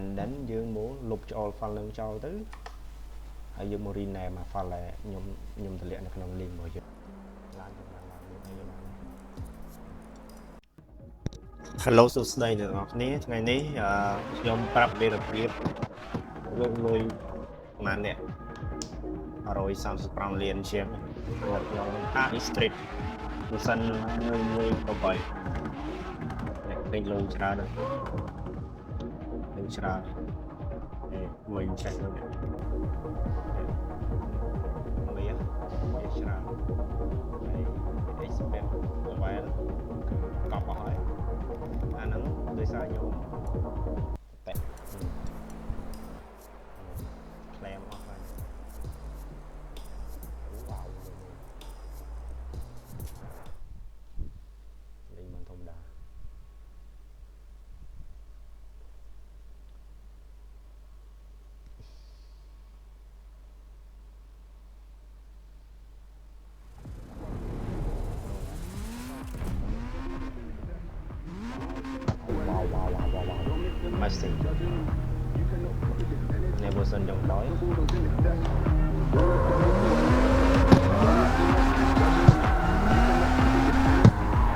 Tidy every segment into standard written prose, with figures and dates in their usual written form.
and then យើងមកលុបចោល file នឹងចោលទៅហើយយើងមក rename មក file ដែលខ្ញុំតម្លាក់នៅក្នុង link របស់យើងឡើងទៅបានឡើងមានអីបាន Hello សួស្តីអ្នកនរគ្នាថ្ងៃនេះខ្ញុំប្រាប់ពីរបៀបលើកលុយប្រហែលអ្នក135លានជាងខ្ញុំអា street បើសិនមួយទៅបីអ្នកពេញលុយច្រើនណាស់ពេញច្រើនវិញចេះទៅនេះវាច្រើនហើយ expect level គឺកប់អស់ហើយអាហ្នឹងដោយសារខ្ញុំតែក្លែមអស់ហើយវ៉ាវលេងមិនធម្មតាMustang Never sân trong đói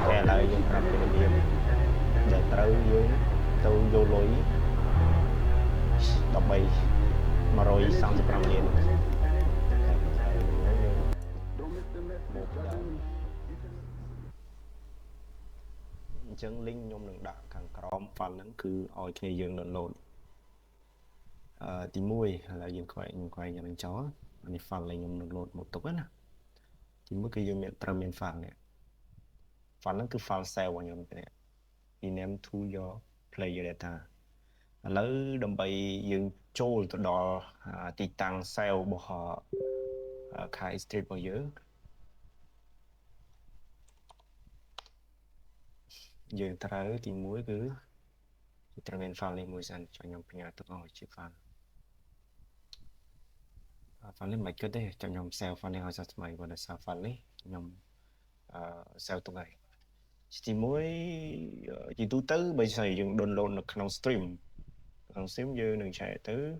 kè lại dùng cặp cái điểm để tới dưới tôi vô lối đọc bày mà rồi xong sẽ làm liền chân link nhôm đừng đặt càng crom phần nó cứ oi kia dương đợt lộn tí mùi là dương quay nhà đánh chó anh phần là nhôm đợt lộn một tục á tí mùi kia dương miệng trầm miệng phần này phần nó cứ phần sale của nhôm này rename to your player data lấy đầm bay dương trôi từ đó thì tăng sale của họ khai street bao nhiêu giờ tới thì muối cứ trở nên fan lên mùi dần cho nhóm nhà tự hỏi chịu fan fan lên mạch cơ đấy cho nhóm sale fan lên hỏi sát mày và là sao fan lấy nhóm sale tụi này thì muối chỉ tu tứ bây giờ dừng download đượcក្នុងstream như đừng chạy tứ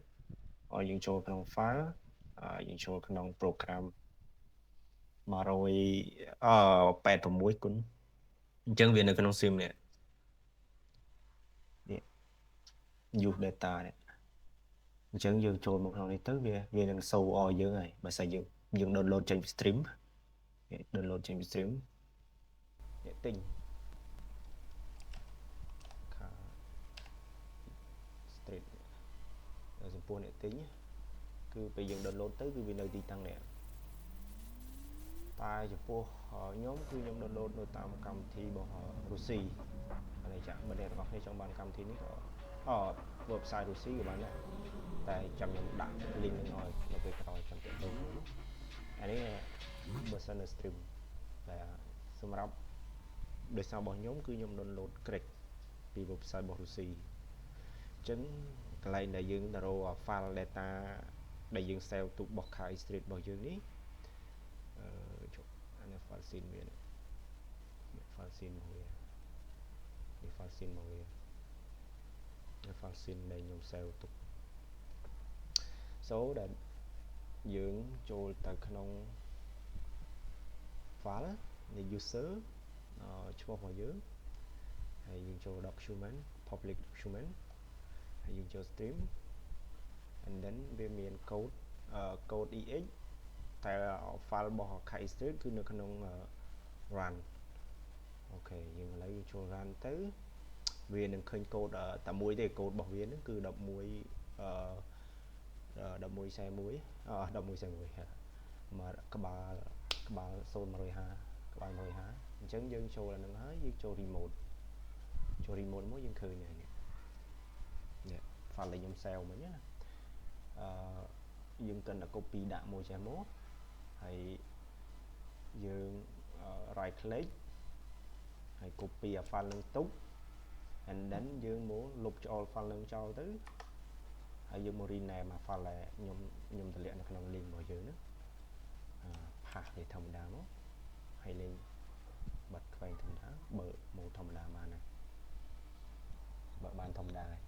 ở dừng choក្នុងfile dừng choក្នុងprogram mà rồi 86 cũng chân viên ởក្នុង sim នេះ use data នេះអញ្ចឹងយើងចូលមកក្នុងនេះទៅវានឹង show ឲ្យយើងហើយបើសិនយើង download ចេញពី stream download ចេញពី stream អ្នកទិញstreet ដល់ចំពោះអ្នកទិញគឺពេលយើង download ទៅគឺវានៅទីតាំងនេះតែចំពោះខ្ញុំគឺខ្ញុំ download នៅតាមកម្មវិធីរបស់ Rusi ហើយចាបើអ្នកទាំងអស់គ្នាចង់បានកម្មវិធីនេះក៏website Rusi ក៏បានដែរតែចាំខ្ញុំដាក់ link នឹងឲ្យនៅពេលក្រោយចាំទៀតទៅអានេះបើសិននៅ stream តែសម្រាប់ដោយសាររបស់ខ្ញុំគឺខ្ញុំ download crack ពី website របស់ Rusi អញ្ចឹងកន្លែងដែលយើងទៅរក file data ដែលយើង save ទុករបស់ Kai Street របស់យើងនេះចុះអានេះ file scene វានេះ file scene មកវានេះ file scene មកវានេះ file scene ដែលខ្ញុំ save ទុក sốដែលយើងចូលទៅក្នុង file នៃ user ឈ្មោះរបស់យើងហើយយើងចូល document public document ហើយយើងចូល stream and then វាមាន code ex តែ file របស់ Kai Street គឺនៅក្នុង run អូខេយើងឥឡូវយើងចូល run ទៅវានឹងឃើញ code តែមួយទេ code របស់វានឹងគឺ 11 1141មកក្បាល0150ក្បាល150អញ្ចឹងយើងចូលអានឹងហើយយើងចូល remote មកយើងឃើញហើយនេះ file ដែលខ្ញុំ save មិញណាយើងcầnតែ copy ដាក់មួយចេះមកហើយយើង right click ហើយ copy អា file នឹងទុក and then យើងមកលុបចោល file នឹងចោលទៅហើយយើងមក rename អា file ដែលខ្ញុំតម្លាក់នៅក្នុង link របស់យើងហ្នឹងផាសនេះធម្មតាមកហើយលេងបិទខ្វែងធម្មតាបើម៉ូដធម្មតាបានហើយបើបានធម្មតាហើយ